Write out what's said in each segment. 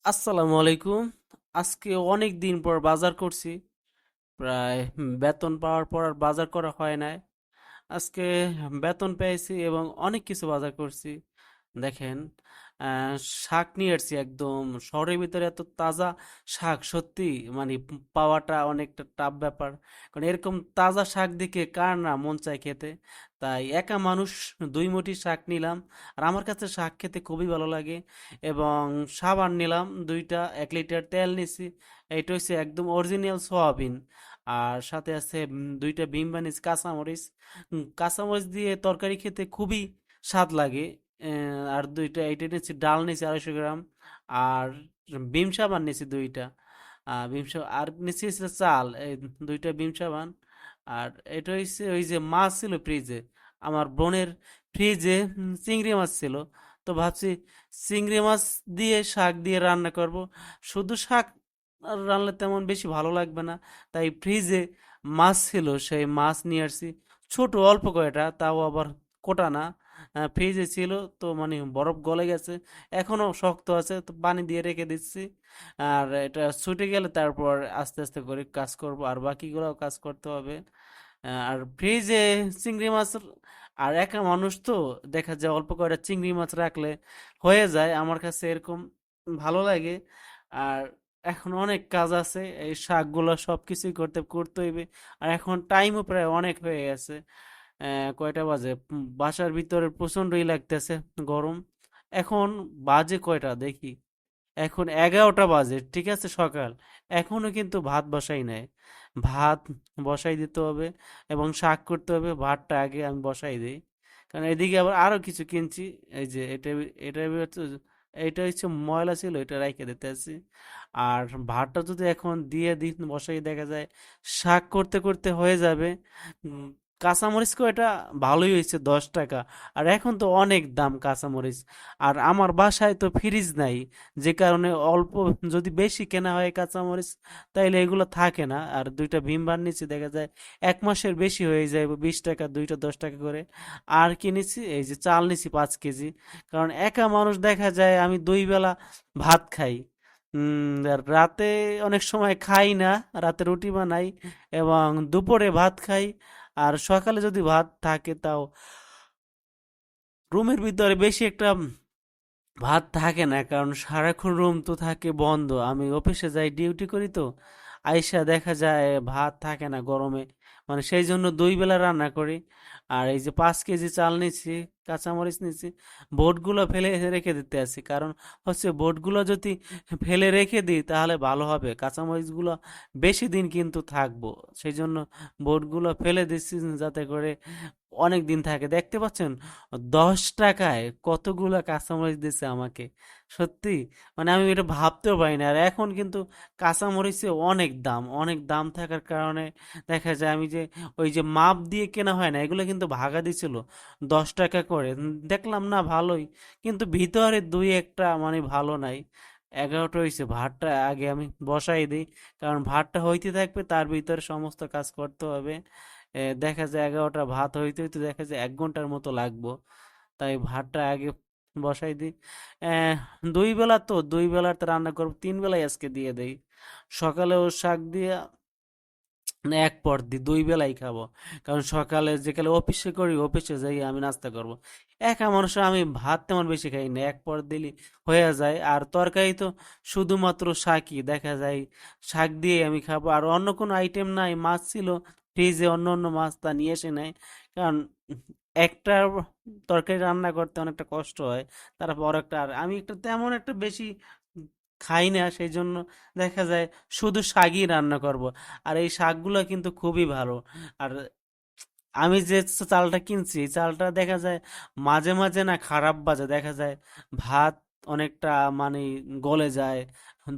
আসসালামু আলাইকুম। আজকে অনেক দিন পর বাজার করছি। প্রায় বেতন পাওয়ার পর আর বাজার করা হয় নাই। আজকে বেতন পেয়েছি এবং অনেক কিছু বাজার করছি। দেখেন, আহ, শাক নিয়ে আসছি একদম শহরের ভিতরে। এত তাজা শাক সত্যি মানে পাওয়াটা অনেকটা টাফ ব্যাপার। কারণ এরকম তাজা শাক দেখে কার না মন চায় খেতে। তাই একা মানুষ 2 মুঠি শাক নিলাম। আর আমার কাছে শাক খেতে খুবই ভালো লাগে। এবং সাবান নিলাম 2টা, 1 লিটার তেল নিছি। এটা হচ্ছে একদম অরিজিনাল সোয়াবিন। আর সাথে আছে 2টা ভীম বানিস কাঁচামরিচ। কাঁচামরিচ দিয়ে তরকারি খেতে খুবই স্বাদ লাগে। আর 2টা এইটা নিয়েছি, ডাল নিয়েছি 250 গ্রাম। আর ভীম সাবান নিয়েছি 2টা। ভীম সাবান আর নিয়েছি হচ্ছে চাল, এই 2টা ভীম সাবান। আর এটা হচ্ছে ওই যে মাছ ছিল ফ্রিজে, আমার বোনের ফ্রিজে চিংড়ি মাছ ছিল। তো ভাবছি চিংড়ি মাছ দিয়ে শাক দিয়ে রান্না করব। শুধু শাক রান্নালে তেমন বেশি ভালো লাগবে না। তাই ফ্রিজে মাছ ছিল, সেই মাছ নিয়ে আসছি। ছোট অল্প কয়টা, তাও আবার কোটা না। ফ্রিজে ছিল, তো মানে বরফ গলে গেছে, এখনো শক্ত আছে, তো পানি দিয়ে রেখে দিচ্ছি। আর এটা ছুটে গেলে তারপর আস্তে আস্তে করে কাজ করব, আর বাকিগুলোও কাজ করতে হবে। আর ফ্রিজে চিংড়ি মাছ, আর একা মানুষ তো দেখা যায় অল্প কয়টা চিংড়ি মাছ রাখলে হয়ে যায়। আমার কাছে এরকম ভালো লাগে। আর এখন অনেক কাজ আছে, এই শাকগুলো সবকিছুই করতে করতে হইবে। আর এখন টাইমও প্রায় অনেক হয়ে গেছে। কয়টা বাজে? বাসার ভিতরে প্রচন্ডই লাগতেছে গরম। এখন বাজে কয়টা দেখি, এখন 11টা বাজে, ঠিক আছে, সকাল। এখনো কিন্তু ভাত বসাই নাই। ভাত বসাই দিতে হবে এবং শাক করতে হবে। ভাতটা আগে আমি বসাই দিই, কারণ এদিকে আবার আরো কিছু কিনছি। এই যে এটা হচ্ছে, এটা হচ্ছে ময়লা ছিল, এটা রাইখে দিতে আছি। আর ভাতটা যদি এখন দিয়ে দিই বসাই, দেখা যায় শাক করতে করতে হয়ে যাবে। উম, কাঁচামরিচ এটা ভালোই হয়েছে, 10 টাকা। আর এখন তো অনেক দাম কাঁচামরিচ। আর আমার বাসায় তো ফ্রিজ নাই, যে কারণে অল্প, যদি বেশি কেনা হয় কাঁচামরিচ তাইলে এগুলো থাকে না। আর 2টা ভীম বার নিচ্ছি, দেখা যায় 1 মাসের বেশি হয়ে যায়। 20 টাকা 2টা, 10 টাকা করে। আর কিনেছি এই যে চাল নিছি 5 কেজি। কারণ একা মানুষ, দেখা যায় আমি 2 বেলা ভাত খাই। আর রাতে অনেক সময় খাই না, রাতে রুটি বানাই এবং দুপুরে ভাত খাই। আর সকালে যদি ভাত থাকে তাও রুমের ভিতরে বেশি একটা ভাত থাকে না, কারণ সারাক্ষণ রুম তো থাকে বন্ধ। আমি অফিসে যাই, ডিউটি করি, তো আইসা দেখা যায় ভাত থাকে না গরমে। মানে সেই জন্য 2 বেলা রান্না করি। আর এই যে 5 কেজি চাল নিচ্ছি, কাঁচামরিচ নিচ্ছি, বোটগুলো ফেলে রেখে দিতে আছি। কারণ হচ্ছে বোটগুলো যদি ফেলে রেখে দিই তাহলে ভালো হবে, কাঁচামরিচগুলো বেশি দিন কিন্তু থাকবো। সেই জন্য বোটগুলো ফেলে দিচ্ছি, যাতে করে অনেক দিন থাকে। দেখতে পাচ্ছেন 10 টাকায় কতগুলা কাঁচামরিচ দিছে আমাকে। সত্যি মানে আমি এটা ভাবতেও পারি না। আর এখন কিন্তু কাঁচামরিচে অনেক দাম, অনেক দাম থাকার কারণে দেখা যায় আমি যে ওই যে মাপ দিয়ে কেনা হয় না, এগুলো কিন্তু ভাগা দিছিল 10 টাকা করে। দেখলাম না ভালোই, কিন্তু ভিতরে দুই একটা মানে ভালো নাই। 11টা হয়েছে, ভাতটা আগে আমি বসাই দিই, কারণ ভাতটা হইতে থাকবে, তার ভিতরে সমস্ত কাজ করতে হবে। দেখা যায় 11টা ভাত হইতে হইতে দেখা যায় 1 ঘন্টার মতো লাগবো। তাই ভাতটা আগে বসাই দিই। আহ, 2 বেলা তো 2 বেলাতে রান্না করবো, 3 বেলায় আজকে দিয়ে দেই। সকালেও শাক দিয়ে এক পর দি 2 বেলাই খাবো। কারণ সকালে যেকালে অফিসে করি, অফিসে যাই আমি নাস্তা করব। একা মানুষ, আমি ভাত তেমন বেশি খাই না, এক পর দিলি হয়ে যায়। আর তরকারি তো শুধুমাত্র শাকই, দেখা যায় শাক দিয়ে আমি খাবো। আর অন্য কোনো আইটেম নাই। মাছ ছিল ফ্রিজে, অন্য অন্য মাছ, তা নিয়ে এসে নাই। কারণ একটা তরকারি রান্না করতে অনেকটা কষ্ট হয়, তারপর একটা, আর আমি একটা তেমন একটা বেশি খাই না, সেই জন্য দেখা যায় শুধু শাকই রান্না করব। আর এই শাকগুলো কিন্তু খুবই ভালো। আর আমি যে চালটা কিনছি, এই চালটা দেখা যায় মাঝে মাঝে না খারাপ বাজে, দেখা যায় ভাত অনেকটা মানে গলে যায়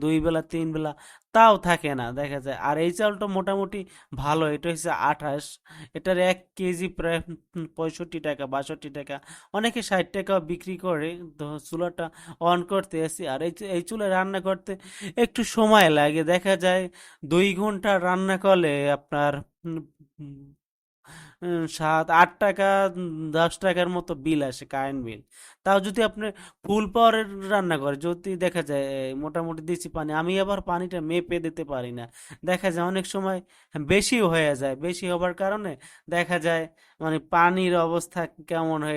2 বেলা 3 বেলা, তাও থাকে না দেখা যায়। আর এই চালটা মোটামুটি ভালো, এটা হচ্ছে 28। এটার 1 কেজি প্রায় 65 টাকা 62 টাকা, অনেকে 60 টাকা বিক্রি করে। তো চুলাটা অন করতে আসি, আর এই চুলায় রান্না করতে একটু সময় লাগে। দেখা যায় 2 ঘন্টা রান্না করলে আপনার ৳৭-৮, 10 টাকার মতো বিল আসে কারেন্ট বিল। তাও যদি আপনি ফুল পাওয়ারের রান্না করে, যদি দেখা যায় মোটামুটি দিচ্ছি পানি, আমি আবার পানিটা মেপে দিতে পারি না। দেখা যায় অনেক সময় বেশি হয়ে যায়, বেশি হবার কারণে দেখা যায় মানে পানির অবস্থা কেমন হয়ে